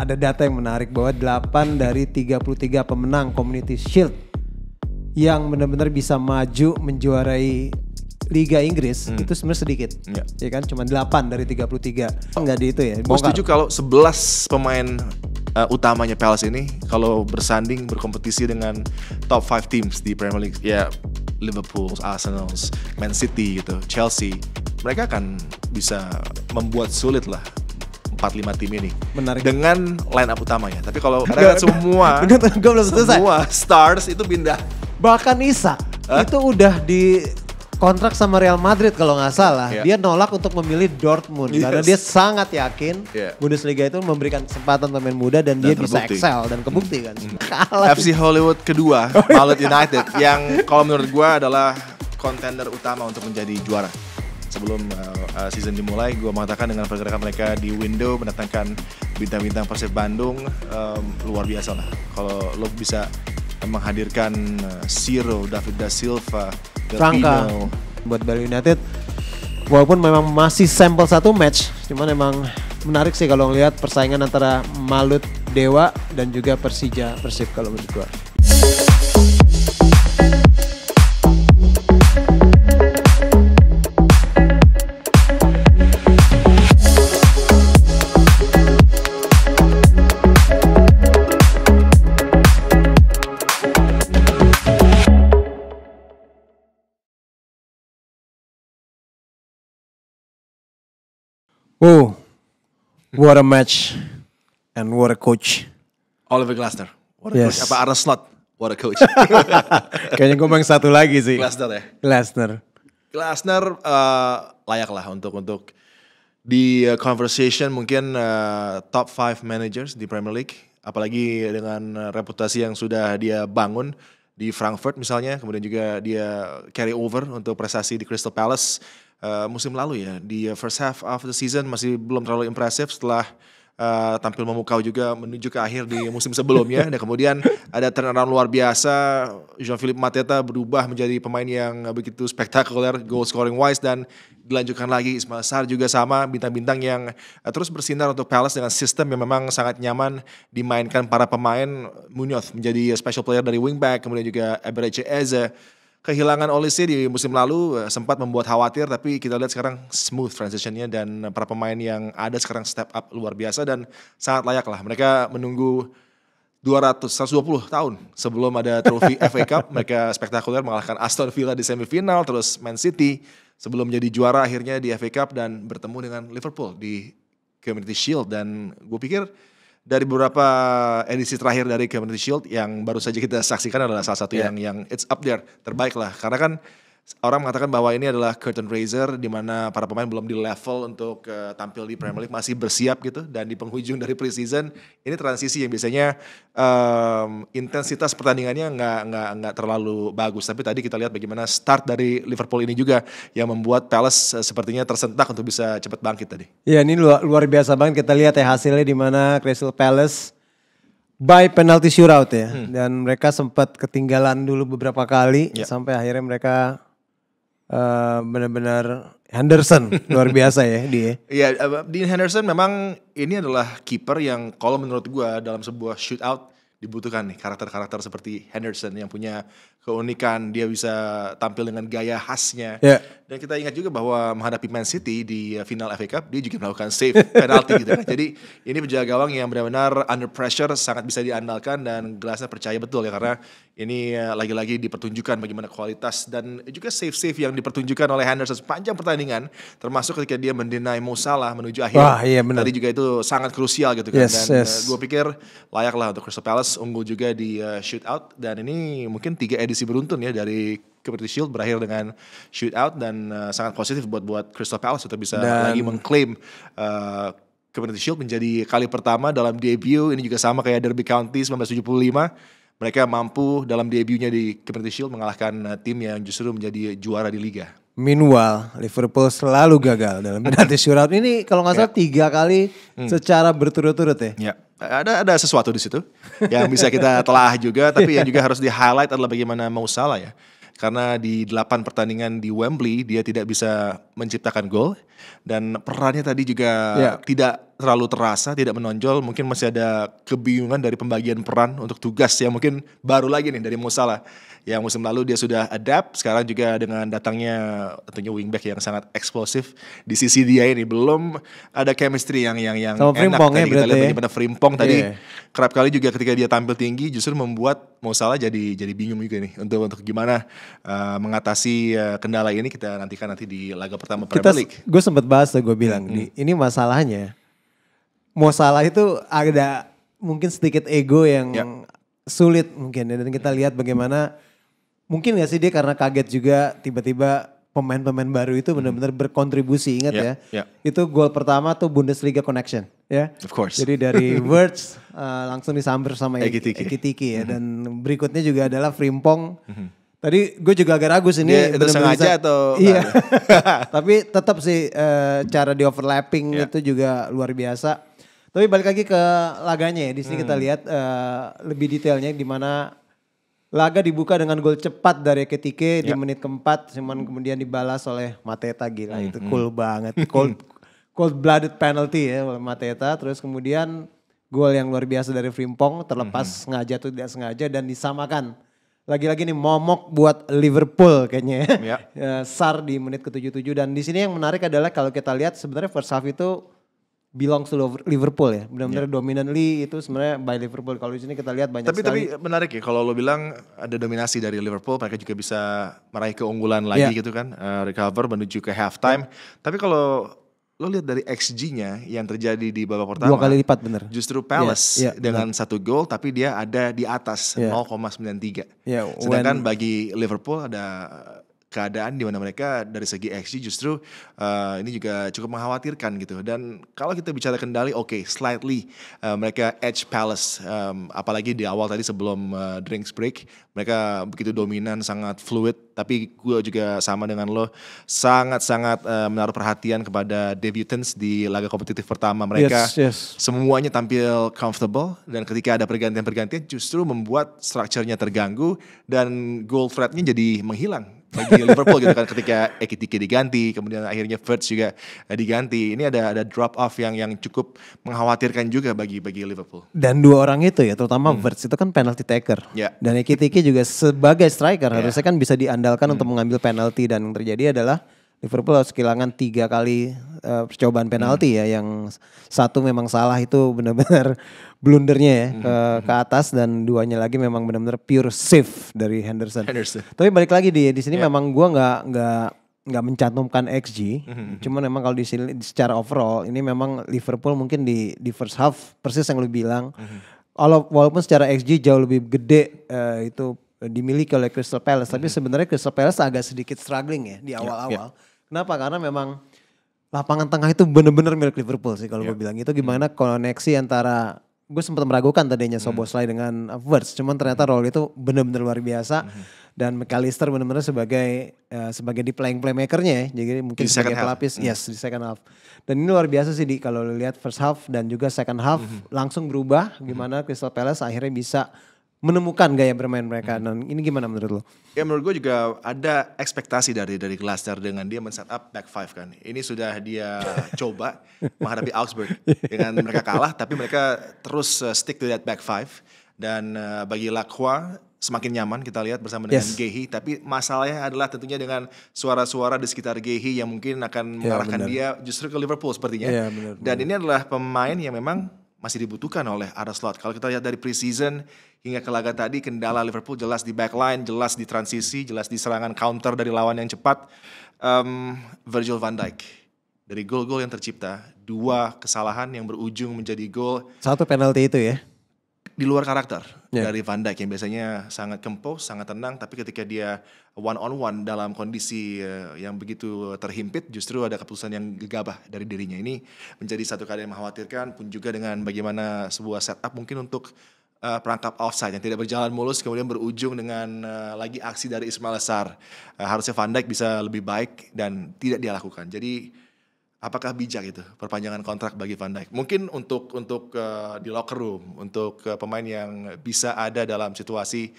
ada data yang menarik bahwa 8 dari 33 pemenang Community Shield yang benar-benar bisa maju menjuarai Liga Inggris itu sebenarnya sedikit. Ya kan cuma 8 dari 33. Enggak di itu ya. Gue setuju kalau 11 pemain utamanya Palace ini kalau bersanding berkompetisi dengan top 5 teams di Premier League, ya Liverpool, Arsenal, Man City gitu, Chelsea, mereka akan bisa membuat sulit lah 4-5 tim ini. Menarik. Dengan line up utamanya. Tapi kalau semua stars itu pindah. Bahkan Isak itu udah di kontrak sama Real Madrid kalau nggak salah. Dia nolak untuk memilih Dortmund karena dia sangat yakin Bundesliga itu memberikan kesempatan pemain muda dan dia bisa excel dan kebukti kan. FC Hollywood kedua, Mallet United yang kalau menurut gue adalah kontender utama untuk menjadi juara. Sebelum season dimulai, gue mengatakan dengan pergerakan mereka di window mendatangkan bintang-bintang Persib Bandung, luar biasa lah. Kalau lo bisa menghadirkan Ciro, David da Silva, Franka buat Bali United, walaupun memang masih sampel satu match, cuman emang menarik sih kalau ngelihat persaingan antara Malut Dewa dan juga Persija Persib kalau menurut gue. Oh, what a match and what a coach. Oliver Glasner, what a coach. Apa Arne Slot, what a coach. Kayaknya gue main satu lagi sih. Glasner ya. Glasner layak lah untuk di conversation mungkin top 5 managers di Premier League. Apalagi dengan reputasi yang sudah dia bangun di Frankfurt misalnya. Kemudian juga dia carry over untuk prestasi di Crystal Palace. Musim lalu ya, di first half of the season masih belum terlalu impresif setelah tampil memukau juga menuju ke akhir di musim sebelumnya. Dan kemudian ada turnaround luar biasa, Jean-Philippe Mateta berubah menjadi pemain yang begitu spektakuler goal scoring wise, dan dilanjutkan lagi Ismail Sarr juga sama, bintang-bintang yang terus bersinar untuk Palace dengan sistem yang memang sangat nyaman dimainkan para pemain. Munoz menjadi special player dari wingback, kemudian juga Eberechi Eze. Kehilangan Olise di musim lalu sempat membuat khawatir, tapi kita lihat sekarang smooth transitionnya dan para pemain yang ada sekarang step up luar biasa dan sangat layak lah. Mereka menunggu 120 tahun sebelum ada trofi FA Cup. Mereka spektakuler mengalahkan Aston Villa di semifinal, terus Man City sebelum menjadi juara akhirnya di FA Cup dan bertemu dengan Liverpool di Community Shield. Dan gue pikir dari beberapa edisi terakhir dari Community Shield yang baru saja kita saksikan adalah salah satu yang it's up there, terbaik lah. Karena kan orang mengatakan bahwa ini adalah curtain raiser di mana para pemain belum di level untuk tampil di Premier League, masih bersiap gitu. Dan di penghujung dari preseason ini transisi yang biasanya intensitas pertandingannya nggak terlalu bagus. Tapi tadi kita lihat bagaimana start dari Liverpool ini juga yang membuat Palace sepertinya tersentak untuk bisa cepat bangkit tadi. Ya, ini luar biasa banget kita lihat ya hasilnya di mana Crystal Palace by penalty shootout ya. Dan mereka sempat ketinggalan dulu beberapa kali sampai akhirnya mereka benar-benar Henderson luar biasa ya dia. Iya, Dean Henderson memang ini adalah kiper yang kalau menurut gua dalam sebuah shootout dibutuhkan nih karakter-karakter seperti Henderson yang punya keunikan, dia bisa tampil dengan gaya khasnya. Dan kita ingat juga bahwa menghadapi Man City di final FA Cup dia juga melakukan save penalti gitu kan. Jadi ini penjaga gawang yang benar-benar under pressure sangat bisa diandalkan, dan Glasner percaya betul ya karena ini lagi-lagi dipertunjukkan bagaimana kualitas dan juga save-save yang dipertunjukkan oleh Henderson sepanjang pertandingan, termasuk ketika dia mendenai Mo Salah menuju akhir. Tadi juga itu sangat krusial gitu kan. Dan gue pikir layak lah untuk Crystal Palace unggul juga di shootout, dan ini mungkin 3 edisi beruntun ya dari Community Shield berakhir dengan shootout, dan sangat positif buat Crystal Palace untuk bisa lagi mengklaim Community Shield menjadi kali pertama dalam debut. Ini juga sama kayak Derby County 1975. Mereka mampu dalam debutnya di Community Shield mengalahkan tim yang justru menjadi juara di Liga. Meanwhile, Liverpool selalu gagal dalam penalti shootout. Ini kalau nggak salah 3 kali secara berturut-turut ya. Ada sesuatu di situ yang bisa kita telah juga, tapi yang juga harus di-highlight adalah bagaimana Mo Salah ya. Karena di 8 pertandingan di Wembley dia tidak bisa menciptakan gol. Dan perannya tadi juga tidak terlalu terasa, tidak menonjol. Mungkin masih ada kebingungan dari pembagian peran untuk tugas yang mungkin baru lagi nih dari Mo Salah. Yang musim lalu dia sudah adapt, sekarang juga dengan datangnya tentunya wingback yang sangat eksplosif di sisi dia ini, belum ada chemistry yang enak tadi kita lihat bagaimana Frimpong tadi kerap kali juga ketika dia tampil tinggi justru membuat Mo Salah jadi bingung juga nih untuk gimana mengatasi kendala ini. Kita nantikan nanti di laga pertama Premier League. Gue sempat bahas tuh, gue bilang ini masalahnya Mo Salah itu ada mungkin sedikit ego yang sulit mungkin, dan kita lihat bagaimana mungkin gak sih dia karena kaget juga tiba-tiba pemain-pemain baru itu benar-benar berkontribusi. Ingat ya, itu gol pertama tuh Bundesliga connection ya. Of course. Jadi dari Wirtz langsung disamber sama Ekitike ya, dan berikutnya juga adalah Frimpong. Tadi gue juga agak ragu sih ini itu sengaja atau iya. Tapi tetap sih cara di overlapping itu juga luar biasa. Tapi balik lagi ke laganya ya, di sini kita lihat lebih detailnya di mana laga dibuka dengan gol cepat dari Ekitike di menit keempat, cuman kemudian dibalas oleh Mateta. Gila itu cool banget, cold blooded penalty ya oleh Mateta. Terus kemudian gol yang luar biasa dari Frimpong, terlepas sengaja atau tidak sengaja, dan disamakan. Lagi-lagi nih momok buat Liverpool kayaknya ya. Sar di menit ke-77, dan di sini yang menarik adalah kalau kita lihat sebenarnya first half itu belongs to Liverpool ya, benar-benar dominantly itu sebenarnya by Liverpool. Kalau di sini kita lihat banyak sekali. Tapi menarik ya kalau lo bilang ada dominasi dari Liverpool, mereka juga bisa meraih keunggulan lagi gitu kan, recover menuju ke halftime. Tapi kalau lo lihat dari XG-nya yang terjadi di babak pertama, 2 kali lipat bener. Justru Palace dengan 1 gol, tapi dia ada di atas 0,93. Sedangkan bagi Liverpool ada keadaan di mana mereka dari segi XG justru ini juga cukup mengkhawatirkan gitu. Dan kalau kita bicara kendali, slightly mereka edge Palace, apalagi di awal tadi sebelum drinks break mereka begitu dominan, sangat fluid. Tapi gue juga sama dengan lo, sangat-sangat menaruh perhatian kepada debutants di laga kompetitif pertama mereka. Semuanya tampil comfortable, dan ketika ada pergantian-pergantian justru membuat structure-nya terganggu dan goal threat-nya jadi menghilang bagi Liverpool gitu kan, ketika Ekitike diganti, kemudian akhirnya Wirtz juga diganti. Ini ada drop off yang cukup mengkhawatirkan juga bagi Liverpool. Dan 2 orang itu ya, terutama Wirtz itu kan penalty taker. Dan Ekitike juga sebagai striker harusnya kan bisa diandalkan untuk mengambil penalti, dan yang terjadi adalah Liverpool harus kehilangan 3 kali percobaan penalti ya, yang satu memang salah, itu benar-benar blundernya ya ke atas, dan 2-nya lagi memang benar-benar pure save dari Henderson. Tapi balik lagi di sini memang gua nggak mencantumkan XG, cuman memang kalau di sini secara overall ini memang Liverpool mungkin di first half persis yang lu bilang, walaupun secara XG jauh lebih gede itu dimiliki oleh Crystal Palace, tapi sebenarnya Crystal Palace agak sedikit struggling ya di awal-awal. Kenapa? Karena memang lapangan tengah itu benar-benar milik Liverpool sih kalau gue bilang. Itu gimana koneksi antara, gue sempat meragukan tadinya Szoboszlai dengan Wirtz, cuman ternyata role itu benar-benar luar biasa. Dan McAllister benar-benar sebagai di playing playmakernya ya, jadi mungkin sebagai pelapis di second half. Dan ini luar biasa sih kalau lihat first half dan juga second half langsung berubah, gimana Crystal Palace akhirnya bisa menemukan gaya bermain mereka. Dan ini gimana menurut lo? Ya menurut gue juga ada ekspektasi dari Glasner dengan dia men-setup back five kan. Ini sudah dia coba menghadapi Augsburg dengan mereka kalah, tapi mereka terus stick to that back five. Dan bagi Lacroix semakin nyaman kita lihat bersama dengan Guéhi. Tapi masalahnya adalah tentunya dengan suara-suara di sekitar Guéhi yang mungkin akan mengarahkan dia justru ke Liverpool sepertinya. Dan ini adalah pemain yang memang masih dibutuhkan oleh Arne Slot. Kalau kita lihat dari preseason hingga ke laga tadi, kendala Liverpool jelas di backline, jelas di transisi, jelas di serangan counter dari lawan yang cepat. Virgil van Dijk, dari gol-gol yang tercipta, 2 kesalahan yang berujung menjadi gol. 1 penalti itu ya. Di luar karakter dari Van Dijk yang biasanya sangat compose, sangat tenang, tapi ketika dia one on one dalam kondisi yang begitu terhimpit, justru ada keputusan yang gegabah dari dirinya. Ini menjadi satu keadaan yang mengkhawatirkan, pun juga dengan bagaimana sebuah setup mungkin untuk perangkap offside yang tidak berjalan mulus, kemudian berujung dengan lagi aksi dari Ismail Sarr. Harusnya Van Dijk bisa lebih baik dan tidak dia lakukan. Jadi apakah bijak itu perpanjangan kontrak bagi Van Dijk? Mungkin untuk di locker room, untuk pemain yang bisa ada dalam situasi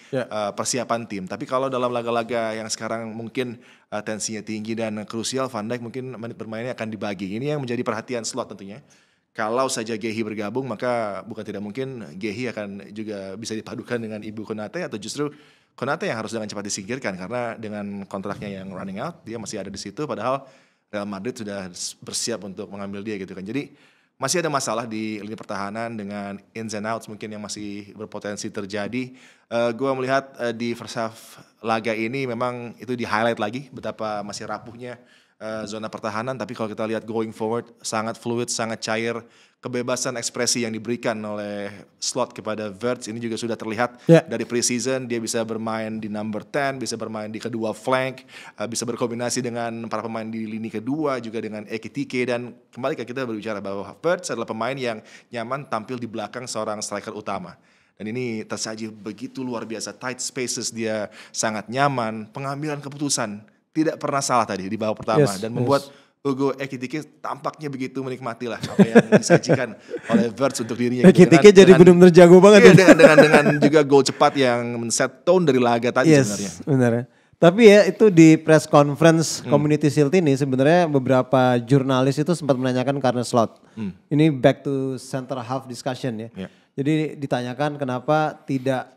persiapan tim. Tapi kalau dalam laga-laga yang sekarang mungkin tensinya tinggi dan krusial, Van Dijk mungkin menit bermainnya akan dibagi. Ini yang menjadi perhatian Slot tentunya. Kalau saja Guehi bergabung, maka bukan tidak mungkin Guehi akan juga bisa dipadukan dengan Ibu Konate, atau justru Konate yang harus dengan cepat disingkirkan karena dengan kontraknya yang running out, dia masih ada di situ, padahal Real Madrid sudah bersiap untuk mengambil dia gitu kan. Jadi masih ada masalah di lini pertahanan dengan ins and outs mungkin yang masih berpotensi terjadi. Gue melihat di first half laga ini memang itu di highlight lagi betapa masih rapuhnya zona pertahanan. Tapi kalau kita lihat going forward sangat fluid, sangat cair. Kebebasan ekspresi yang diberikan oleh Slot kepada Wirtz ini juga sudah terlihat dari preseason. Dia bisa bermain di number 10, bisa bermain di kedua flank, bisa berkombinasi dengan para pemain di lini kedua, juga dengan Ekitike. Dan kembali kita berbicara bahwa Wirtz adalah pemain yang nyaman tampil di belakang seorang striker utama. Dan ini tersaji begitu luar biasa, tight spaces, dia sangat nyaman, pengambilan keputusan tidak pernah salah tadi di babak pertama, dan membuat Hugo Ekitike tampaknya begitu menikmati lah apa yang disajikan oleh Wirtz untuk dirinya. Ekitike jadi benar-benar jago banget. Iya, dengan juga gol cepat yang men-set tone dari laga tadi sebenarnya. Benar. Tapi ya itu di press conference Community Shield ini sebenarnya beberapa jurnalis itu sempat menanyakan karena Slot. Ini back to center half discussion ya. Jadi ditanyakan kenapa tidak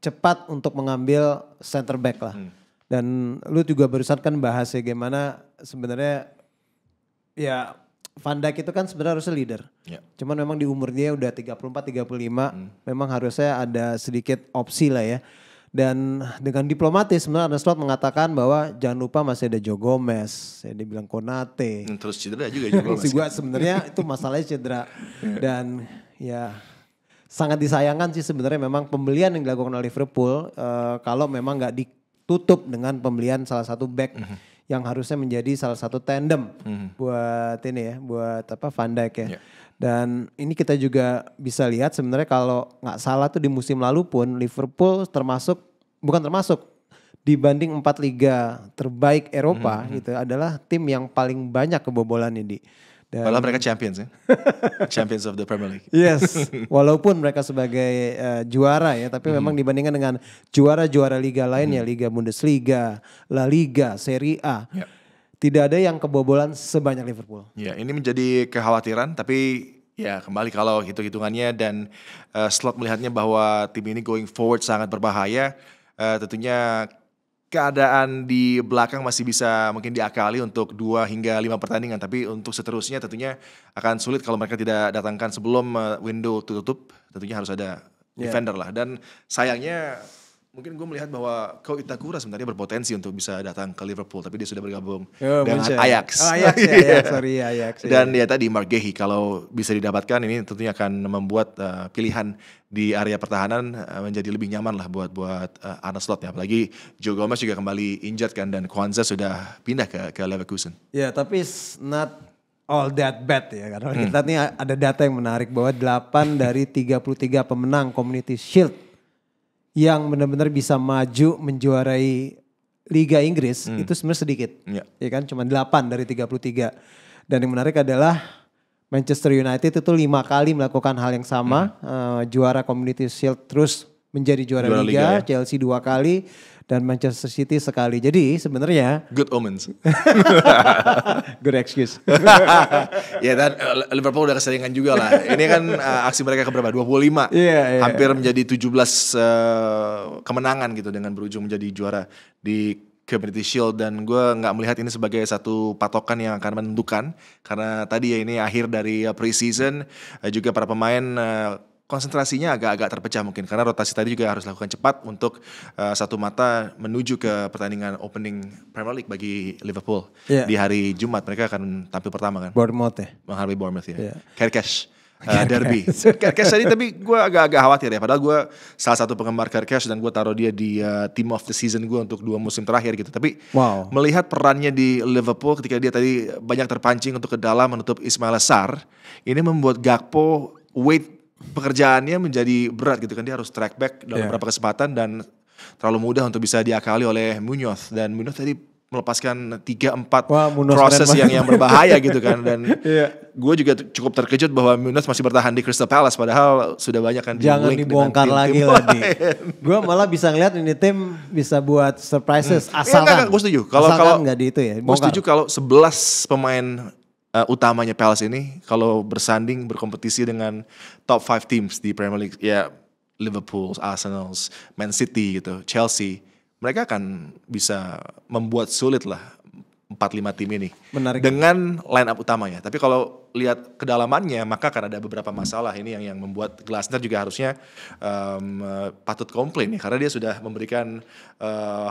cepat untuk mengambil center back lah. Dan lu juga barusan kan bahas ya gimana sebenarnya ya Van Dijk itu kan sebenarnya harusnya leader. Cuman memang di umur dia udah 34-35 memang harusnya ada sedikit opsi lah ya. Dan dengan diplomatis sebenarnya Arne Slot mengatakan bahwa jangan lupa masih ada Joe Gomez, dia bilang Konate. Terus cedera juga Joe Gomez. Gua sebenarnya itu masalahnya cedera. Dan ya sangat disayangkan sih sebenarnya memang pembelian yang dilakukan oleh Liverpool kalau memang nggak ditutup dengan pembelian salah satu back yang harusnya menjadi salah satu tandem buat ini ya, buat Van Dijk ya. Dan ini kita juga bisa lihat sebenarnya kalau nggak salah tuh di musim lalu pun Liverpool bukan termasuk dibanding 4 liga terbaik Eropa gitu adalah tim yang paling banyak kebobolannya di. Padahal mereka champions ya. Champions of the Premier League. Yes, walaupun mereka sebagai juara ya, tapi memang dibandingkan dengan juara-juara liga lainnya, Liga Bundesliga, La Liga, Serie A, tidak ada yang kebobolan sebanyak Liverpool. Ya, ini menjadi kekhawatiran, tapi ya kembali kalau hitung-hitungannya dan Slot melihatnya bahwa tim ini going forward sangat berbahaya, tentunya keadaan di belakang masih bisa mungkin diakali untuk 2 hingga 5 pertandingan. Tapi untuk seterusnya tentunya akan sulit kalau mereka tidak datangkan sebelum window tutup. Tentunya harus ada defender lah. Dan sayangnya mungkin gue melihat bahwa Ko Itakura sebenarnya berpotensi untuk bisa datang ke Liverpool. Tapi dia sudah bergabung dengan Ajax. Ajax. Dan ya tadi Marc Guehi kalau bisa didapatkan ini tentunya akan membuat pilihan di area pertahanan menjadi lebih nyaman lah buat Arne Slot ya. Apalagi Joe Gomez juga kembali injured kan, dan Kwanza sudah pindah ke Leverkusen. Ya tapi it's not all that bad ya, karena kita nih ada data yang menarik bahwa 8 dari 33 pemenang Community Shield yang benar-benar bisa maju menjuarai Liga Inggris itu sebenarnya sedikit. Ya kan, cuma 8 dari 33. Dan yang menarik adalah Manchester United itu 5 kali melakukan hal yang sama, juara Community Shield terus menjadi juara Liga, Chelsea 2 kali dan Manchester City sekali. Jadi sebenarnya good omens. Good excuse. Ya dan Liverpool udah keseringan juga lah. Ini kan aksi mereka keberapa? 25. Hampir menjadi 17 kemenangan gitu dengan berujung menjadi juara di Community Shield. Dan gue gak melihat ini sebagai satu patokan yang akan menentukan, karena tadi ya ini akhir dari pre-season, juga para pemain konsentrasinya agak-agak terpecah mungkin, karena rotasi tadi juga harus dilakukan cepat untuk satu mata menuju ke pertandingan opening Premier League bagi Liverpool. Di hari Jumat mereka akan tampil pertama kan, Bournemouth ya, menghadapi Bournemouth ya. Kerkesh derby. Kerkesh tadi, tapi gue agak-agak khawatir ya. Padahal gue salah satu penggemar Kerkesh dan gue taruh dia di team of the season gue untuk 2 musim terakhir gitu. Tapi melihat perannya di Liverpool ketika dia tadi banyak terpancing untuk ke dalam menutup Ismail Sarr, ini membuat Gakpo weight pekerjaannya menjadi berat gitu kan. Dia harus track back dalam beberapa kesempatan dan terlalu mudah untuk bisa diakali oleh Munoz. Dan Munoz tadi melepaskan 3-4 Munoz proses yang berbahaya gitu kan. Dan gue juga cukup terkejut bahwa Munoz masih bertahan di Crystal Palace padahal sudah banyak kan jangan dibongkar lagi lah. Gue malah bisa ngeliat ini tim bisa buat surprises asalkan. Gue setuju. Kalau nggak di itu ya. Gue setuju kalau 11 pemain utamanya Palace ini kalau bersanding berkompetisi dengan top 5 teams di Premier League ya Liverpool, Arsenal, Man City gitu, Chelsea. Mereka akan bisa membuat sulit lah 4-5 tim ini. Menarik. Dengan line up utamanya. Tapi kalau lihat kedalamannya maka akan ada beberapa masalah ini yang membuat Glasner juga harusnya patut komplain ya. Karena dia sudah memberikan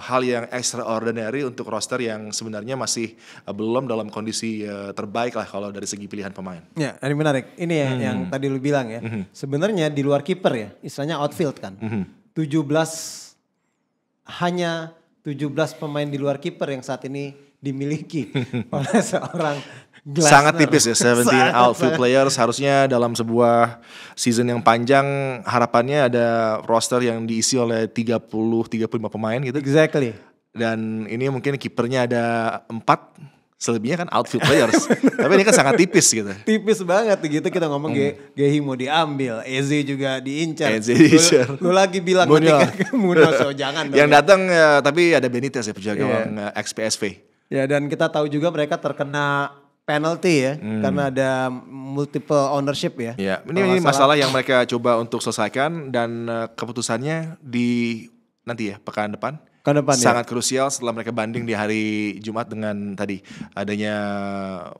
hal yang extraordinary untuk roster yang sebenarnya masih belum dalam kondisi terbaik lah kalau dari segi pilihan pemain. Ya, ini menarik. Ini yang tadi lu bilang ya. Sebenarnya di luar kiper ya, istilahnya outfield kan. 17 pemain di luar kiper yang saat ini dimiliki oleh seorang Glasner. Sangat tipis ya, 17 outfield players. Harusnya dalam sebuah season yang panjang harapannya ada roster yang diisi oleh 30-35 pemain gitu. Exactly. Dan ini mungkin kipernya ada 4, selebihnya kan outfield players. Tapi ini kan sangat tipis gitu. Tipis banget gitu kita ngomong Gehi mau diambil, Eze juga diincar. Lu lagi bilang Munoz, jangan dong. Yang datang tapi ada Benitez ya penjaga gawang ex-PSV. Ya dan kita tahu juga mereka terkena penalty ya karena ada multiple ownership ya. Ya, ini masalah yang mereka coba untuk selesaikan dan keputusannya di nanti ya pekan depan. Sangat krusial setelah mereka banding di hari Jumat dengan tadi adanya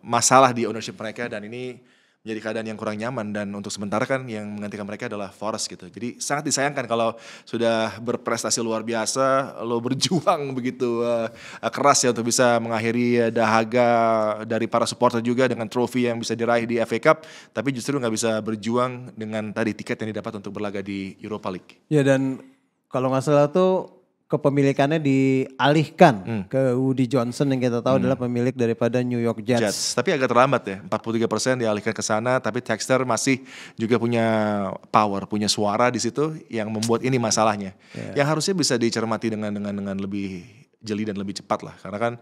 masalah di ownership mereka dan ini menjadi keadaan yang kurang nyaman dan untuk sementara kan yang menggantikan mereka adalah Forest gitu. Jadi sangat disayangkan kalau sudah berprestasi luar biasa lo berjuang begitu keras ya untuk bisa mengakhiri dahaga dari para supporter juga dengan trofi yang bisa diraih di FA Cup tapi justru nggak bisa berjuang dengan tadi tiket yang didapat untuk berlaga di Europa League. Ya dan kalau nggak salah tuh kepemilikannya dialihkan ke Woody Johnson yang kita tahu adalah pemilik daripada New York Jets. Tapi agak terlambat ya, 43% dialihkan ke sana. Tapi Texter masih juga punya power, punya suara di situ yang membuat ini masalahnya. Yang harusnya bisa dicermati dengan lebih jeli dan lebih cepat lah. Karena kan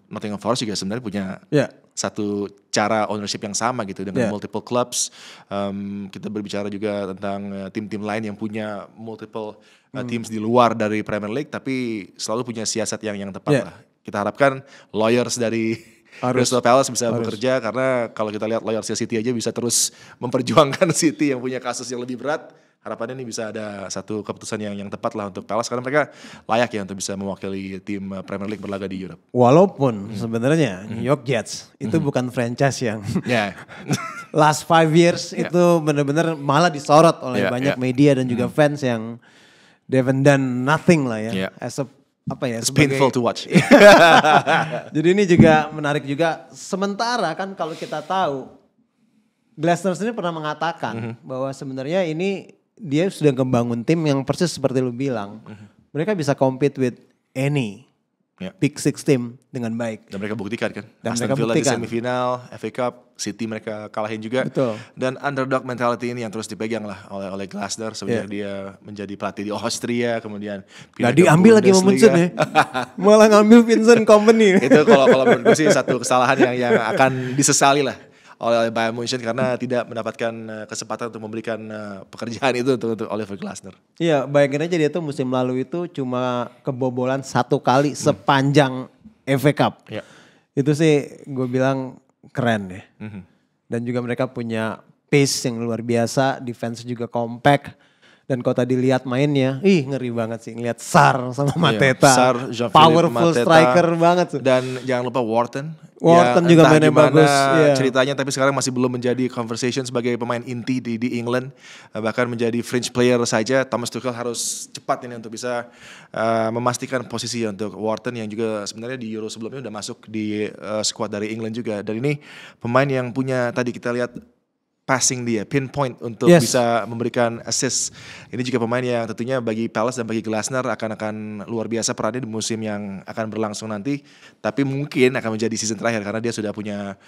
Nottingham Forest juga sebenarnya punya satu cara ownership yang sama gitu dengan multiple clubs. Kita berbicara juga tentang tim-tim lain yang punya multiple teams di luar dari Premier League tapi selalu punya siasat yang tepat lah. Kita harapkan lawyers dari Crystal Palace bisa bekerja karena kalau kita lihat lawyers City aja bisa terus memperjuangkan City yang punya kasus yang lebih berat. Harapannya ini bisa ada satu keputusan yang tepat lah untuk Palace karena mereka layak ya untuk bisa mewakili tim Premier League berlaga di Europe. Walaupun sebenarnya New York Jets itu bukan franchise yang last 5 years itu benar-benar malah disorot oleh banyak media dan juga fans yang they haven't done nothing lah ya. As a It's painful to watch. Jadi ini juga menarik juga. Sementara kan kalau kita tahu Glasner sendiri pernah mengatakan bahwa sebenarnya ini dia sudah membangun tim yang persis seperti lu bilang. Mereka bisa compete with any Big Six team dengan baik. Dan mereka buktikan kan. Dan Aston Villa di semifinal, FA Cup, City mereka kalahin juga. Betul. Dan underdog mentality ini yang terus dipegang lah oleh Glasner semenjak dia menjadi pelatih di Austria, kemudian pindah ke diambil lagi sama Munchen ya. Malah ngambil Vincent Kompany. Itu kalau menurut gue sih satu kesalahan yang akan disesali lah oleh Bayern Munchen karena tidak mendapatkan kesempatan untuk memberikan pekerjaan itu untuk Oliver Glasner. Iya, bayangin aja dia tuh musim lalu itu cuma kebobolan 1 kali sepanjang FA Cup. Itu sih gue bilang keren ya. Dan juga mereka punya pace yang luar biasa, defense juga compact. Dan kalau tadi lihat mainnya, ngeri banget sih ngeliat Sar sama Mateta. Sar, powerful Mateta, striker banget tuh. Dan jangan lupa Wharton juga mainnya bagus. Ceritanya tapi sekarang masih belum menjadi conversation sebagai pemain inti di England. Bahkan menjadi fringe player saja. Thomas Tuchel harus cepat ini untuk bisa memastikan posisi untuk Wharton yang juga sebenarnya di Euro sebelumnya udah masuk di squad dari England juga. Dan ini pemain yang punya tadi kita lihat passing dia, pinpoint untuk bisa memberikan assist. Ini juga pemain yang tentunya bagi Palace dan bagi Glasner akan luar biasa perannya di musim yang akan berlangsung nanti. Tapi mungkin akan menjadi season terakhir karena dia sudah punya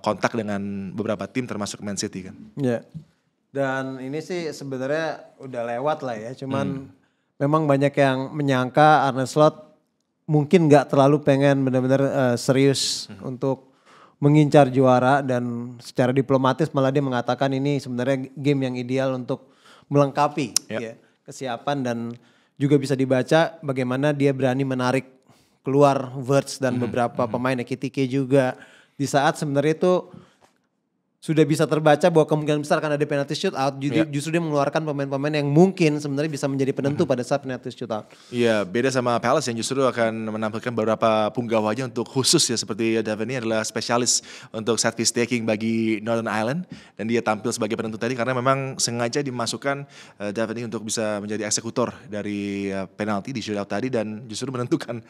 kontak dengan beberapa tim termasuk Man City kan. Dan ini sih sebenarnya udah lewat lah ya. Cuman memang banyak yang menyangka Arne Slot mungkin nggak terlalu pengen benar-benar serius untuk mengincar juara, dan secara diplomatis malah dia mengatakan ini sebenarnya game yang ideal untuk melengkapi ya, kesiapan, dan juga bisa dibaca bagaimana dia berani menarik keluar Wirtz dan beberapa pemain, Ekitike juga, di saat sebenarnya itu sudah bisa terbaca bahwa kemungkinan besar akan ada penalty shootout. Justru dia mengeluarkan pemain-pemain yang mungkin sebenarnya bisa menjadi penentu pada saat penalty shootout. Iya, beda sama Palace yang justru akan menampilkan beberapa punggawanya untuk khusus ya, seperti Davin ini adalah spesialis untuk set piece taking bagi Northern Ireland, dan dia tampil sebagai penentu tadi karena memang sengaja dimasukkan Davin ini untuk bisa menjadi eksekutor dari penalti di shootout tadi dan justru menentukan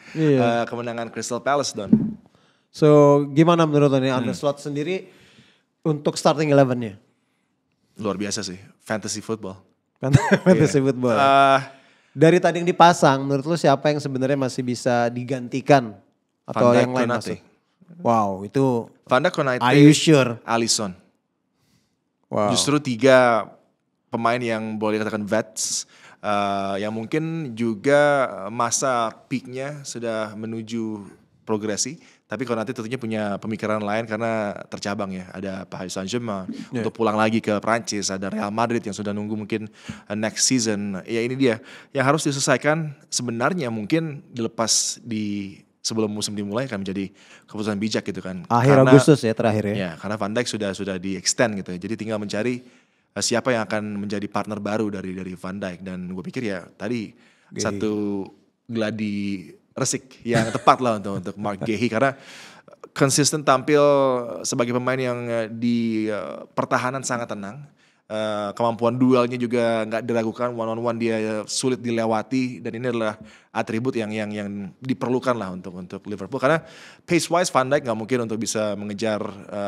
kemenangan Crystal Palace, Don. So gimana menurut lo nih Arne Slot sendiri untuk starting 11-nya? Luar biasa sih, fantasy football. Fantasy football. Dari tadi yang dipasang, menurut lo siapa yang sebenarnya masih bisa digantikan atau yang lain masuk? Wow, itu Van Dijk, Konate, are you sure? Alisson. Wow. Justru 3 pemain yang boleh dikatakan vets, yang mungkin juga masa peaknya sudah menuju progresi. Tapi Konate tentunya punya pemikiran lain karena tercabang ya. Ada Paris Saint-Germain untuk pulang lagi ke Prancis. Ada Real Madrid yang sudah nunggu mungkin next season. Ya ini dia yang harus diselesaikan. Sebenarnya mungkin dilepas di sebelum musim dimulai akan menjadi keputusan bijak gitu kan. Akhir Agustus ya terakhir ya. Ya karena Van Dijk sudah di extend gitu ya. Jadi tinggal mencari siapa yang akan menjadi partner baru dari Van Dijk. Dan gue pikir ya tadi satu gladi resik yang tepat lah untuk Mark Guéhi karena konsisten tampil sebagai pemain yang di pertahanan sangat tenang. Kemampuan duelnya juga nggak diragukan, one on one dia sulit dilewati, dan ini adalah atribut yang diperlukan lah untuk Liverpool karena pace wise Van Dijk nggak mungkin untuk bisa mengejar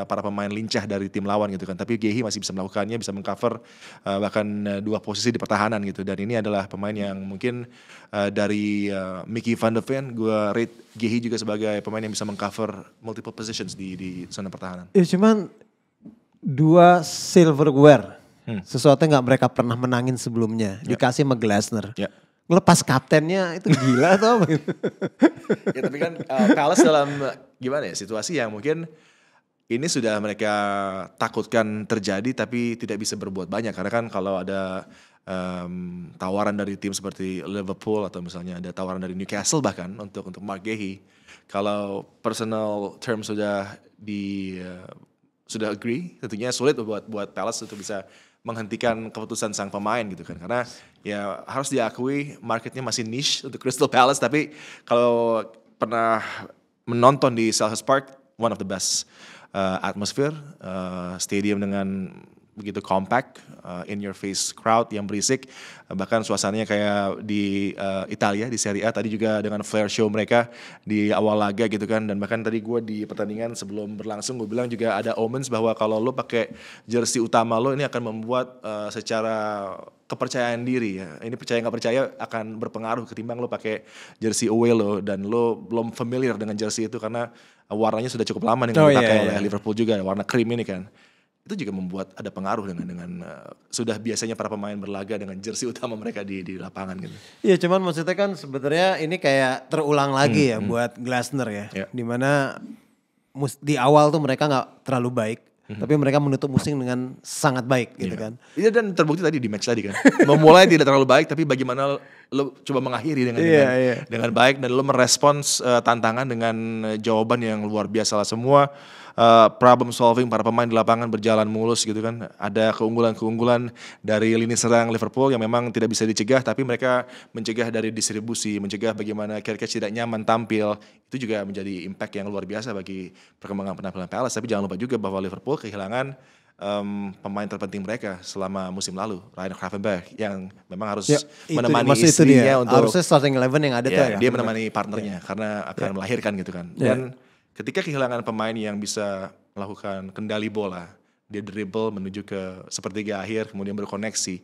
para pemain lincah dari tim lawan gitu kan, tapi Guéhi masih bisa melakukannya, bisa mengcover bahkan 2 posisi di pertahanan gitu, dan ini adalah pemain yang mungkin dari Mickey van de Ven gue rate Guéhi juga sebagai pemain yang bisa mengcover multiple positions di zona pertahanan. Ya cuman 2 silverware. Sesuatu yang gak mereka pernah menangin sebelumnya. Dikasih sama Glasner. Ngelepas kaptennya itu gila atau apa? Ya tapi kan Palace dalam gimana ya, situasi yang mungkin ini sudah mereka takutkan terjadi tapi tidak bisa berbuat banyak. Karena kan kalau ada tawaran dari tim seperti Liverpool atau misalnya ada tawaran dari Newcastle bahkan untuk Mark Guéhi, kalau personal term sudah sudah agree, tentunya sulit buat Palace untuk bisa menghentikan keputusan sang pemain gitu kan, karena ya harus diakui marketnya masih niche untuk Crystal Palace, tapi kalau pernah menonton di Selhurst Park, one of the best atmosphere, stadium dengan begitu compact, in your face crowd yang berisik, bahkan suasananya kayak di Italia di Serie A tadi juga dengan flare show mereka di awal laga gitu kan, dan bahkan tadi gue di pertandingan sebelum berlangsung gue bilang juga ada omens bahwa kalau lo pakai jersey utama lo ini akan membuat secara kepercayaan diri ya, ini percaya nggak percaya akan berpengaruh ketimbang lo pakai jersey away lo dan lo belum familiar dengan jersey itu karena warnanya sudah cukup lama dengan dipakai oleh Liverpool juga, warna krim ini kan. Itu juga membuat ada pengaruh dengan sudah biasanya para pemain berlaga dengan jersey utama mereka di lapangan gitu. Iya cuman maksudnya kan sebenarnya ini kayak terulang lagi ya buat Glasner ya. Dimana di awal tuh mereka gak terlalu baik. Tapi mereka menutup musim dengan sangat baik gitu kan. Iya dan terbukti tadi di match tadi kan. Memulai tidak terlalu baik tapi bagaimana lo coba mengakhiri dengan baik dan lo merespons tantangan dengan jawaban yang luar biasa lah semua. Problem solving para pemain di lapangan berjalan mulus gitu kan. Ada keunggulan-keunggulan dari lini serang Liverpool yang memang tidak bisa dicegah, tapi mereka mencegah dari distribusi, mencegah bagaimana kira-kira tidak nyaman tampil. Itu juga menjadi impact yang luar biasa bagi perkembangan penampilan Palace. Tapi jangan lupa juga bahwa Liverpool kehilangan pemain terpenting mereka selama musim lalu, Ryan Gravenberch, yang memang harus menemani istrinya untuk harusnya starting 11 yang ada tuh ya. Dia menemani partnernya karena akan melahirkan gitu kan. Dan ketika kehilangan pemain yang bisa melakukan kendali bola, dia dribble menuju ke sepertiga akhir, kemudian berkoneksi,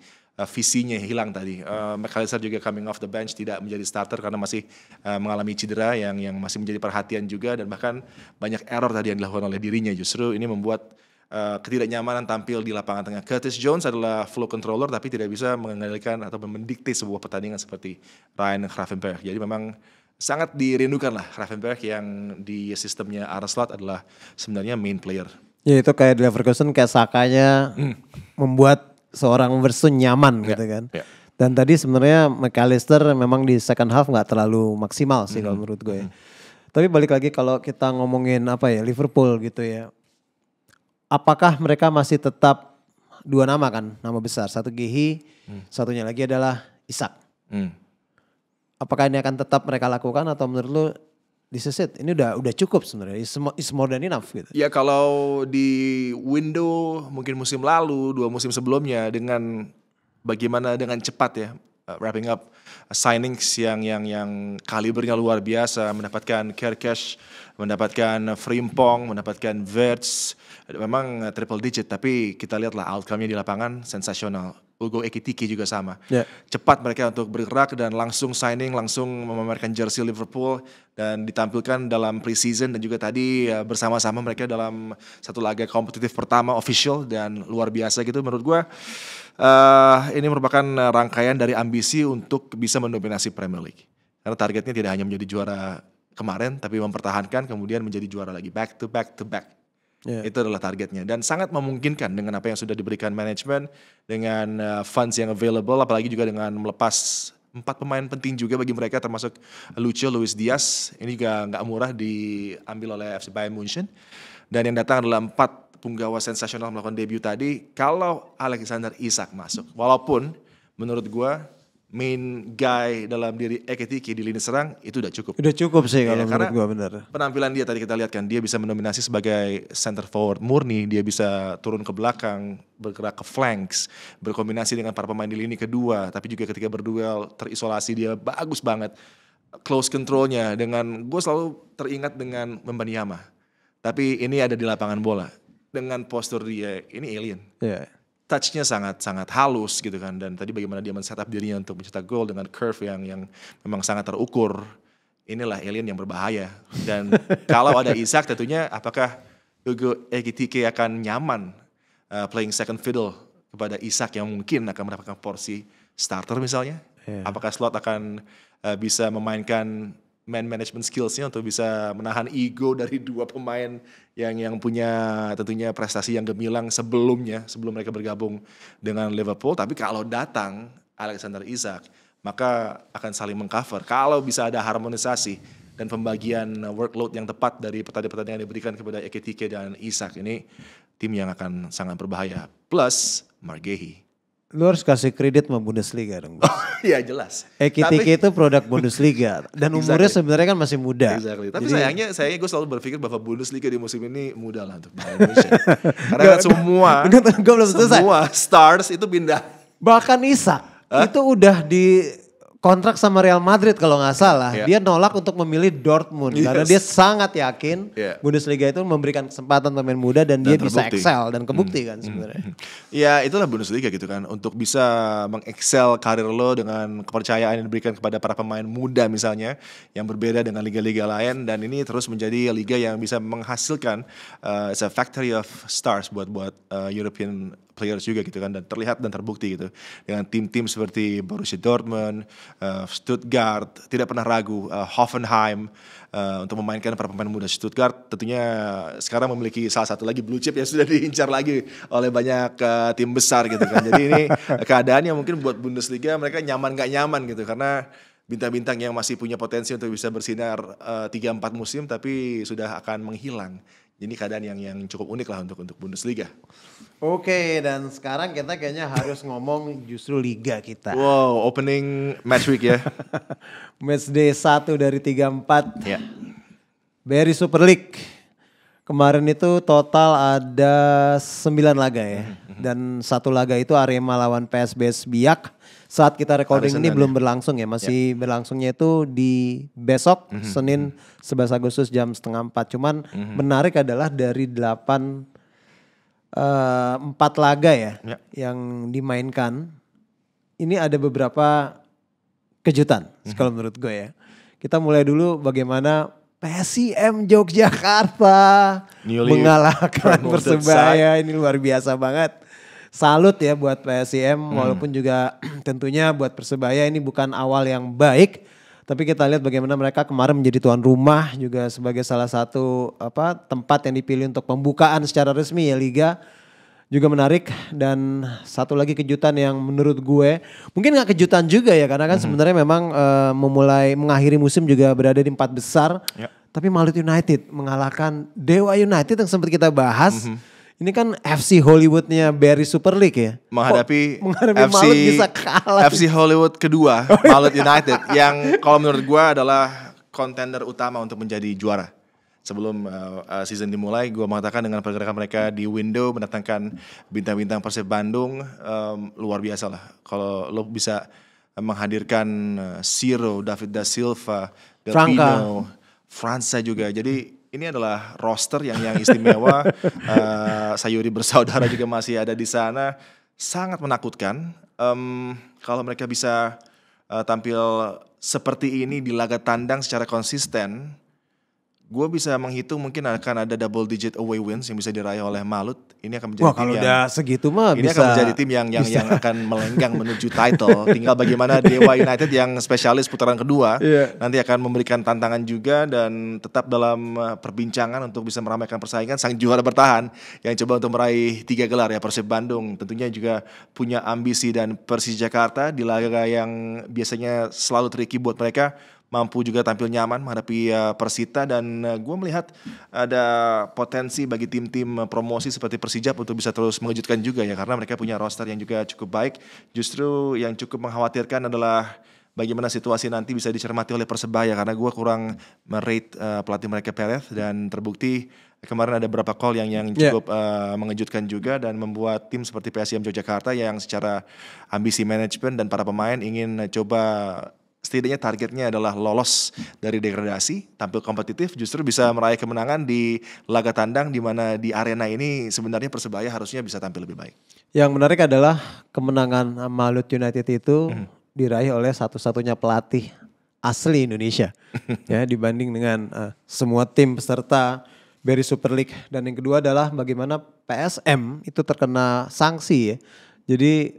visinya hilang tadi. McAllister juga coming off the bench, tidak menjadi starter karena masih mengalami cedera yang masih menjadi perhatian juga, dan bahkan banyak error tadi yang dilakukan oleh dirinya. Justru ini membuat ketidaknyamanan tampil di lapangan tengah. Curtis Jones adalah flow controller tapi tidak bisa mengendalikan atau mendikte sebuah pertandingan seperti Ryan Gravenberch. Jadi memang sangat dirindukan lah Gravenberch yang di sistemnya Arne Slot adalah sebenarnya main player. Ya itu kayak Leverkusen kayak Sakanya membuat seorang Versun nyaman gitu kan. Dan tadi sebenarnya McAllister memang di second half nggak terlalu maksimal sih kalau menurut gue. Tapi balik lagi kalau kita ngomongin apa ya Liverpool gitu ya. Apakah mereka masih tetap dua nama kan, nama besar. Satu Gehi, satunya lagi adalah Isak. Apakah ini akan tetap mereka lakukan atau menurut lu this is it? Ini udah cukup sebenarnya. It's more than enough gitu. Ya kalau di window mungkin musim lalu, 2 musim sebelumnya dengan bagaimana dengan cepat ya wrapping up signings yang kalibernya luar biasa, mendapatkan Kerkesh, mendapatkan Frimpong, mendapatkan Wirtz, memang triple digit tapi kita lihatlah outcome-nya di lapangan sensasional. Ugo Ekitike juga sama. Cepat mereka untuk bergerak dan langsung signing, langsung memamerkan jersey Liverpool dan ditampilkan dalam pre-season dan juga tadi bersama-sama mereka dalam satu laga kompetitif pertama official dan luar biasa gitu menurut gue. Ini merupakan rangkaian dari ambisi untuk bisa mendominasi Premier League. Karena targetnya tidak hanya menjadi juara kemarin tapi mempertahankan kemudian menjadi juara lagi back to back. Itu adalah targetnya dan sangat memungkinkan dengan apa yang sudah diberikan manajemen dengan funds yang available apalagi juga dengan melepas 4 pemain penting juga bagi mereka termasuk Luis Diaz ini juga nggak murah diambil oleh FC Bayern Munchen dan yang datang adalah 4 punggawa sensasional melakukan debut tadi. Kalau Alexander Isak masuk walaupun menurut gua main guy dalam diri Ekitike di lini serang itu udah cukup. Udah cukup sih kalau menurut gua benar. Penampilan dia tadi kita lihat kan dia bisa mendominasi sebagai center forward murni, dia bisa turun ke belakang, bergerak ke flanks, berkombinasi dengan para pemain di lini kedua, tapi juga ketika berduel terisolasi dia bagus banget. Close controlnya dengan gue selalu teringat dengan Wembanyama. Tapi ini ada di lapangan bola dengan postur dia ini alien. Touch-nya sangat halus gitu kan dan tadi bagaimana dia men-setup dirinya untuk mencetak gol dengan curve yang memang sangat terukur. Inilah alien yang berbahaya dan kalau ada Isak tentunya apakah Ugo Ekitike akan nyaman playing second fiddle kepada Isak yang mungkin akan mendapatkan porsi starter misalnya. Apakah Slot akan bisa memainkan man management skills-nya untuk bisa menahan ego dari 2 pemain yang punya tentunya prestasi yang gemilang sebelum mereka bergabung dengan Liverpool. Tapi kalau datang Alexander Isak, maka akan saling mengcover. Kalau bisa ada harmonisasi dan pembagian workload yang tepat dari pertandingan yang diberikan kepada Ekitike dan Isak, ini tim yang akan sangat berbahaya. Plus Marc Guéhi. Lu harus kasih kredit sama Bundesliga dong. Iya jelas. Ekitike itu produk Bundesliga dan umurnya sebenarnya kan masih muda. Tapi sayangnya gue selalu berpikir bahwa Bundesliga di musim ini mudah lah untuk Bayern Munchen. Karena kan semua stars itu pindah. Bahkan Isak itu udah di kontrak sama Real Madrid kalau nggak salah. Dia nolak untuk memilih Dortmund karena dia sangat yakin Bundesliga itu memberikan kesempatan pemain muda dan dia bisa excel dan kebukti kan sebenarnya. Ya itulah Bundesliga gitu kan untuk bisa mengexcel karir lo dengan kepercayaan yang diberikan kepada para pemain muda misalnya yang berbeda dengan liga-liga lain dan ini terus menjadi liga yang bisa menghasilkan it's a factory of stars buat European players juga gitu kan dan terlihat dan terbukti gitu dengan tim-tim seperti Borussia Dortmund, Stuttgart tidak pernah ragu, Hoffenheim untuk memainkan para pemain muda. Stuttgart tentunya sekarang memiliki salah satu lagi blue chip yang sudah diincar lagi oleh banyak tim besar gitu kan. Jadi ini keadaan yang mungkin buat Bundesliga mereka nyaman gak nyaman gitu karena bintang-bintang yang masih punya potensi untuk bisa bersinar 3-4 musim tapi sudah akan menghilang. Ini keadaan yang cukup unik lah untuk Bundesliga. Oke, dan sekarang kita kayaknya harus ngomong justru liga kita. Wow, opening match week ya. Match day 1 dari 3-4. BRI Super League. Kemarin itu total ada 9 laga ya. Dan 1 laga itu Arema lawan PSBS Biak. Saat kita recording ini belum berlangsung ya, masih berlangsungnya itu di besok Senin 11 Agustus jam 3:30. Cuman menarik adalah dari 4 laga ya yang dimainkan. Ini ada beberapa kejutan kalau menurut gue ya. Kita mulai dulu bagaimana PSIM Yogyakarta mengalahkan Persebaya, ini luar biasa banget. Salut ya buat PSIM walaupun juga tentunya buat Persebaya ini bukan awal yang baik. Tapi kita lihat bagaimana mereka kemarin menjadi tuan rumah juga sebagai salah satu tempat yang dipilih untuk pembukaan secara resmi ya liga. Juga menarik, dan satu lagi kejutan yang menurut gue mungkin gak kejutan juga ya, karena kan sebenarnya memang mengakhiri musim juga berada di 4 besar. Tapi Malut United mengalahkan Dewa United yang sempat kita bahas. Ini kan FC Hollywoodnya Barry Super League ya. Menghadapi Malut bisa kalah. FC Hollywood kedua, Malut United yang kalau menurut gue adalah kontender utama untuk menjadi juara. Sebelum season dimulai, gue mengatakan dengan pergerakan mereka di window mendatangkan bintang-bintang Persib Bandung, luar biasa lah. Kalau lo bisa menghadirkan Ciro, David da Silva, Del Pino, França juga. Jadi ini adalah roster yang istimewa. Sayuri bersaudara juga masih ada di sana. Sangat menakutkan. Kalau mereka bisa tampil seperti ini di laga tandang secara konsisten, gue bisa menghitung mungkin akan ada double digit away wins yang bisa diraih oleh Malut. Ini akan menjadi kalau udah segitu mah ini bisa, akan menjadi tim yang akan melenggang menuju title. Tinggal bagaimana Dewa United yang spesialis putaran kedua nanti akan memberikan tantangan juga dan tetap dalam perbincangan untuk bisa meramaikan persaingan. Sang juara bertahan yang coba untuk meraih 3 gelar ya, Persib Bandung. Tentunya juga punya ambisi, dan Persija Jakarta di laga yang biasanya selalu tricky buat mereka mampu juga tampil nyaman menghadapi Persita, dan gue melihat ada potensi bagi tim-tim promosi seperti Persijap untuk bisa terus mengejutkan juga ya, karena mereka punya roster yang juga cukup baik. Justru yang cukup mengkhawatirkan adalah bagaimana situasi nanti bisa dicermati oleh Persebaya, karena gue kurang merate pelatih mereka Perez, dan terbukti kemarin ada beberapa call yang cukup mengejutkan juga dan membuat tim seperti PSIM Yogyakarta yang secara ambisi manajemen dan para pemain ingin coba setidaknya targetnya adalah lolos dari degradasi, tampil kompetitif, justru bisa meraih kemenangan di laga tandang di mana di arena ini sebenarnya Persebaya harusnya bisa tampil lebih baik. Yang menarik adalah kemenangan Malut United itu diraih oleh satu-satunya pelatih asli Indonesia ya, dibanding dengan semua tim peserta Barry Super League. Dan yang kedua adalah bagaimana PSM itu terkena sanksi ya. Jadi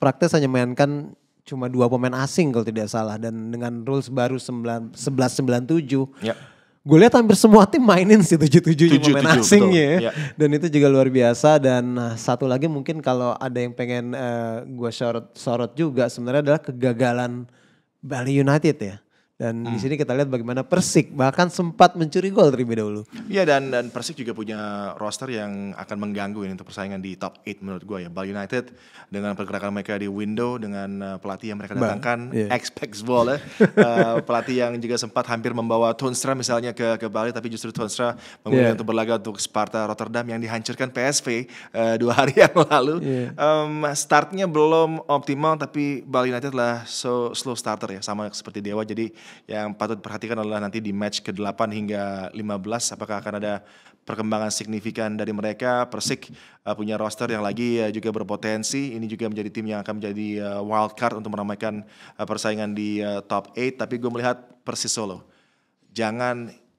praktis hanya memainkan cuma 2 pemain asing kalau tidak salah, dan dengan rules baru 1197. Gue lihat hampir semua tim mainin sih 7 pemain asingnya. Dan itu juga luar biasa. Dan satu lagi mungkin kalau ada yang pengen gue sorot juga sebenarnya adalah kegagalan Bali United ya. Dan di sini kita lihat bagaimana Persik bahkan sempat mencuri gol terlebih dahulu. Iya, dan Persik juga punya roster yang akan mengganggu ini untuk persaingan di top 8 menurut gue ya. Bali United dengan pergerakan mereka di window, dengan pelatih yang mereka datangkan, ex-Pax Volle, pelatih yang juga sempat hampir membawa Toonstra misalnya ke Bali, tapi justru Toonstra memilih untuk berlaga untuk Sparta Rotterdam yang dihancurkan PSV 2 hari yang lalu. Startnya belum optimal, tapi Bali United lah slow starter ya, sama seperti Dewa. Jadi yang patut diperhatikan adalah nanti di match ke-8 hingga 15 apakah akan ada perkembangan signifikan dari mereka. Persik punya roster yang lagi juga berpotensi. Ini juga menjadi tim yang akan menjadi wild card untuk meramaikan persaingan di top 8. Tapi gue melihat Persis Solo,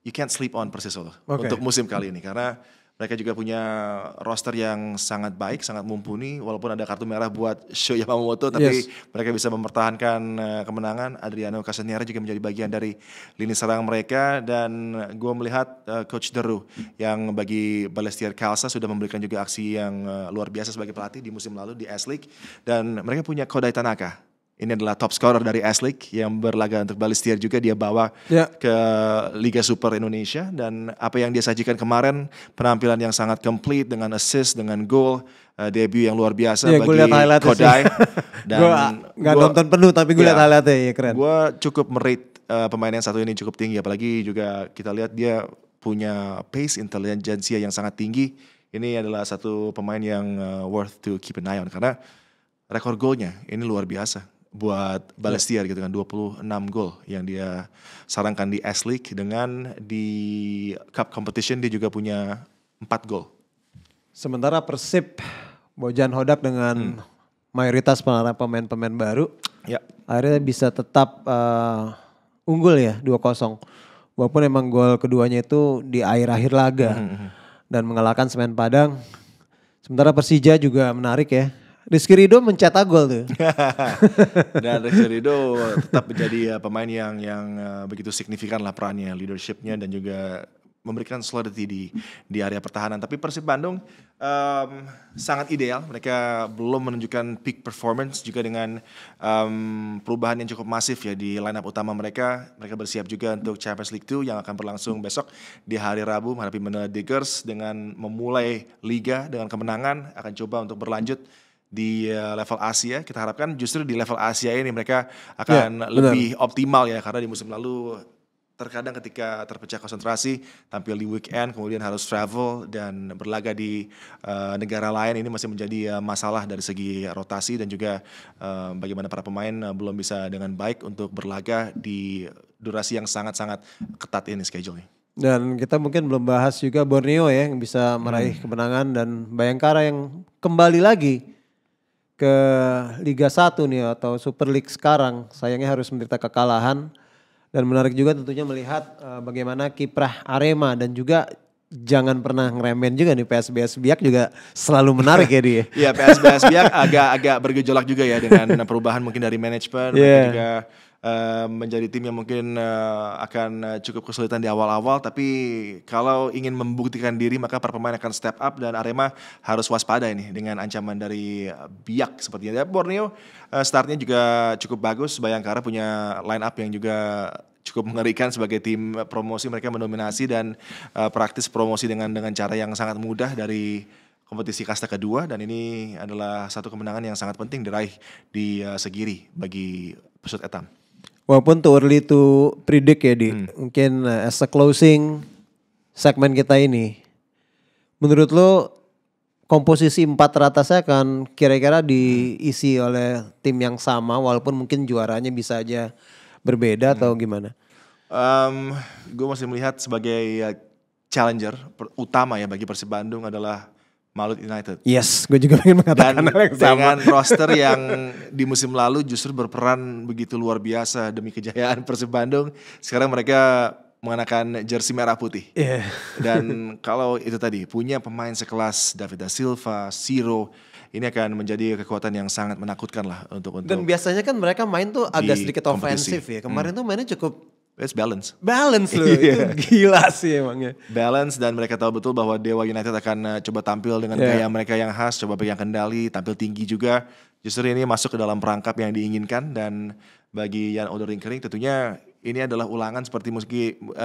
you can't sleep on Persis Solo untuk musim kali ini, karena mereka juga punya roster yang sangat baik, sangat mumpuni. Walaupun ada kartu merah buat Sho Yamamoto, tapi mereka bisa mempertahankan kemenangan. Adriano Castanera juga menjadi bagian dari lini serang mereka. Dan gue melihat Coach Deru yang bagi Balestier Khalsa sudah memberikan juga aksi yang luar biasa sebagai pelatih di musim lalu di S-League. Dan mereka punya Kodai Tanaka. Ini adalah top scorer dari S-League yang berlaga untuk Balestier juga, dia bawa ke Liga Super Indonesia. Dan apa yang dia sajikan kemarin, penampilan yang sangat komplit dengan assist, dengan gol, debut yang luar biasa bagi Kodai. Dan gue gak nonton penuh tapi gue lihat highlightnya ya, keren. Gue cukup merate pemain yang satu ini cukup tinggi, apalagi juga kita lihat dia punya pace, intelijensia yang sangat tinggi. Ini adalah satu pemain yang worth to keep an eye on, karena rekor golnya ini luar biasa buat Balestier gitu kan, 26 gol yang dia sarangkan di S-League, dengan di Cup Competition dia juga punya 4 gol. Sementara Persib Bojan Hodak dengan mayoritas pemain-pemain baru akhirnya bisa tetap unggul ya 2-0. Walaupun emang gol keduanya itu di akhir-akhir laga dan mengalahkan Semen Padang. Sementara Persija juga menarik ya. Rizky Ridho mencetak gol tuh. Dan Rizky Ridho tetap menjadi pemain yang begitu signifikan lah perannya, leadershipnya dan juga memberikan solidity di area pertahanan. Tapi Persib Bandung sangat ideal. Mereka belum menunjukkan peak performance juga dengan perubahan yang cukup masif ya di lineup utama mereka. Mereka bersiap juga untuk Champions League 2 yang akan berlangsung besok di hari Rabu menghadapi Manila Diggers dengan memulai liga dengan kemenangan, akan coba untuk berlanjut di level Asia. Kita harapkan justru di level Asia ini mereka akan lebih optimal ya, karena di musim lalu terkadang ketika terpecah konsentrasi tampil di weekend kemudian harus travel dan berlaga di negara lain, ini masih menjadi masalah dari segi rotasi dan juga bagaimana para pemain belum bisa dengan baik untuk berlaga di durasi yang sangat-sangat ketat ini schedule-nya. Dan kita mungkin belum bahas juga Borneo ya yang bisa meraih kemenangan, dan Bayangkara yang kembali lagi ke Liga 1 nih atau Super League sekarang, sayangnya harus menderita kekalahan. Dan menarik juga tentunya melihat bagaimana kiprah Arema, dan juga jangan pernah ngeremen juga nih PSBS Biak juga selalu menarik ya dia. Iya, PSBS Biak agak bergejolak juga ya dengan perubahan mungkin dari manajemen. Mereka juga menjadi tim yang mungkin akan cukup kesulitan di awal-awal, tapi kalau ingin membuktikan diri maka para pemain akan step up dan Arema harus waspada ini dengan ancaman dari Biak sepertinya. Borneo startnya juga cukup bagus. Bayangkara punya line up yang juga cukup mengerikan sebagai tim promosi. Mereka mendominasi dan praktis promosi dengan cara yang sangat mudah dari kompetisi kasta kedua, dan ini adalah satu kemenangan yang sangat penting diraih di Segiri bagi Pesut Etam. Walaupun too early to predict ya Di, mungkin as a closing segmen kita ini, menurut lo komposisi 4 teratasnya akan kira-kira diisi oleh tim yang sama walaupun mungkin juaranya bisa aja berbeda atau gimana? Gue masih melihat sebagai challenger utama ya bagi Persib Bandung adalah Malut United. Yes, gue juga ingin mengatakan hal yang sama. Dengan roster yang di musim lalu justru berperan begitu luar biasa demi kejayaan Persib Bandung, sekarang mereka mengenakan jersey merah putih. Yeah. Dan kalau itu tadi punya pemain sekelas David da Silva, Ciro, ini akan menjadi kekuatan yang sangat menakutkan lah untuk. Dan biasanya kan mereka main tuh agak sedikit ofensif ya. Kemarin tuh mainnya cukup balance loh. Itu gila sih emangnya. Balance, dan mereka tahu betul bahwa Dewa United akan coba tampil dengan gaya mereka yang khas, coba pegang kendali, tampil tinggi juga. Justru ini masuk ke dalam perangkap yang diinginkan, dan bagi Jan Odering-Kering tentunya ini adalah ulangan seperti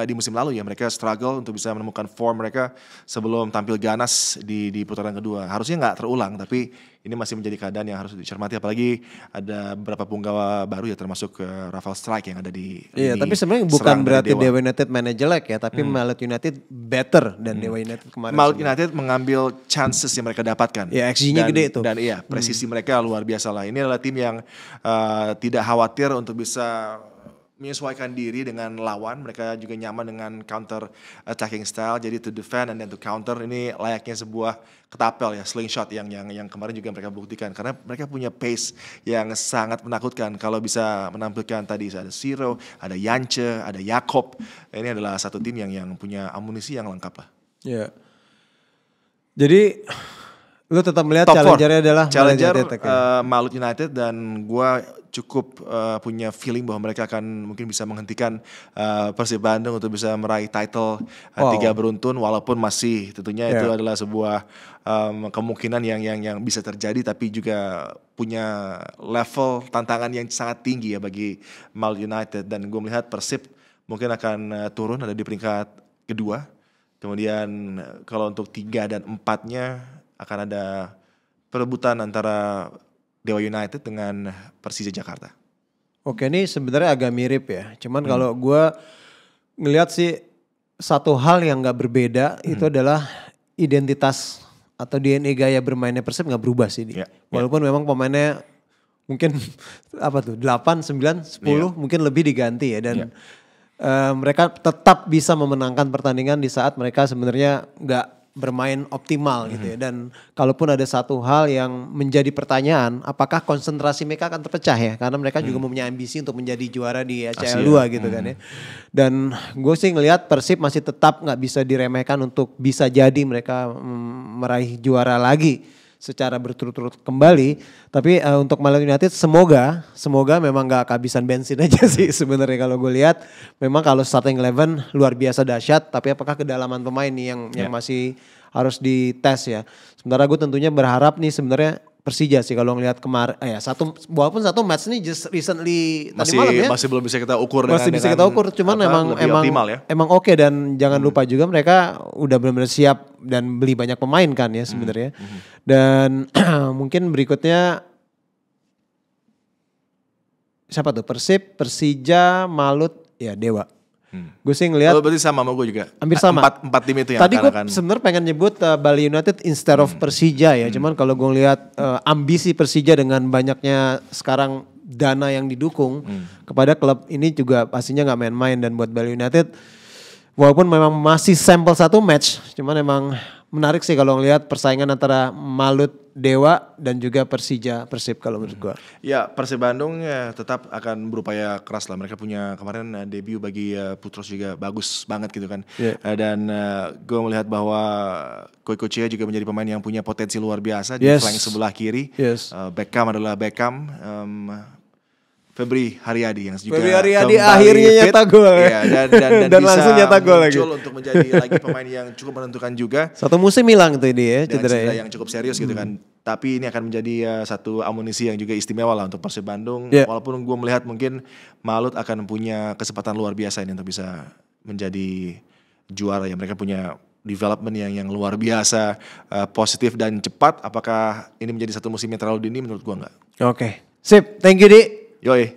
di musim lalu ya. Mereka struggle untuk bisa menemukan form mereka sebelum tampil ganas di putaran kedua. Harusnya nggak terulang, tapi ini masih menjadi keadaan yang harus dicermati. Apalagi ada beberapa punggawa baru ya, termasuk Rafael Strike yang ada di. Iya, tapi sebenarnya bukan berarti Dewa United mainnya jelek ya, tapi Malut United better dan Dewa United kemarin. Malut United mengambil chances yang mereka dapatkan. Ya, XG-nya gede tuh. Dan iya, presisi mereka luar biasa lah. Ini adalah tim yang tidak khawatir untuk bisa menyesuaikan diri dengan lawan. Mereka juga nyaman dengan counter attacking style, jadi to defend and then to counter. Ini layaknya sebuah ketapel ya, slingshot yang kemarin juga mereka buktikan, karena mereka punya pace yang sangat menakutkan. Kalau bisa menampilkan tadi ada Ciro, ada Yance, ada Jakob, ini adalah satu tim yang punya amunisi yang lengkap lah. Iya. Jadi lu tetap melihat challenger-nya adalah Malut United, dan gue cukup punya feeling bahwa mereka akan mungkin bisa menghentikan Persib Bandung untuk bisa meraih title 3 beruntun, walaupun masih tentunya itu adalah sebuah kemungkinan yang bisa terjadi, tapi juga punya level tantangan yang sangat tinggi ya bagi Malut United. Dan gue melihat Persib mungkin akan turun, ada di peringkat kedua. Kemudian kalau untuk 3 dan 4-nya akan ada perebutan antara Dewa United dengan Persija Jakarta. Oke, ini sebenarnya agak mirip ya. Cuman kalau gue ngelihat sih satu hal yang gak berbeda itu adalah identitas atau DNA gaya bermainnya Persib gak berubah sih. Walaupun memang pemainnya mungkin 8, 9, 10 mungkin lebih diganti ya. Dan mereka tetap bisa memenangkan pertandingan di saat mereka sebenarnya gak bermain optimal gitu ya. Dan kalaupun ada satu hal yang menjadi pertanyaan, apakah konsentrasi mereka akan terpecah ya, karena mereka juga mempunyai ambisi untuk menjadi juara di ACL 2 gitu kan ya. Dan gue sih ngelihat Persib masih tetap gak bisa diremehkan untuk bisa jadi mereka meraih juara lagi secara berturut-turut kembali. Tapi untuk Malang United semoga memang gak kehabisan bensin aja sih sebenarnya kalau gue lihat. Memang kalau starting 11 luar biasa dahsyat, tapi apakah kedalaman pemain nih yang masih harus dites ya. Sementara gue tentunya berharap nih sebenarnya Persija sih kalau ngelihat kemarin walaupun satu match nih just recently tadi malam ya. Masih belum bisa kita ukur cuman emang oke, dan jangan lupa juga mereka udah benar-benar siap dan beli banyak pemain kan ya sebenarnya. Dan mungkin berikutnya siapa tuh? Persib, Persija, Malut, ya Dewa. Gue sih ngelihat berarti sama gue juga. Hampir sama. Empat tim itu yang tadi gue sebenarnya pengen nyebut Bali United instead of Persija ya. Cuman kalau gue ngelihat ambisi Persija dengan banyaknya sekarang dana yang didukung kepada klub ini juga pastinya nggak main-main. Dan buat Bali United walaupun memang masih sampel satu match, cuman emang menarik sih kalau ngelihat persaingan antara Malut, Dewa dan juga Persib kalau menurut gue. Ya Persib Bandung ya tetap akan berupaya keras lah. Mereka punya kemarin debut bagi Putros juga bagus banget gitu kan. Dan gue melihat bahwa Koiko Chea juga menjadi pemain yang punya potensi luar biasa di flank sebelah kiri. Beckham adalah Beckham. Febri Haryadi yang juga akhirnya nyata gol ya, dan langsung nyata gol lagi untuk menjadi lagi pemain yang cukup menentukan juga. Satu musim hilang tuh ini ya cedera yang cukup serius gitu kan. Tapi ini akan menjadi satu amunisi yang juga istimewa lah untuk Persib Bandung. Walaupun gue melihat mungkin Malut akan punya kesempatan luar biasa ini untuk bisa menjadi juara ya. Mereka punya development yang luar biasa, positif dan cepat. Apakah ini menjadi satu musim yang terlalu dini? Menurut gue enggak. Oke. Sip, thank you Di. Yoi.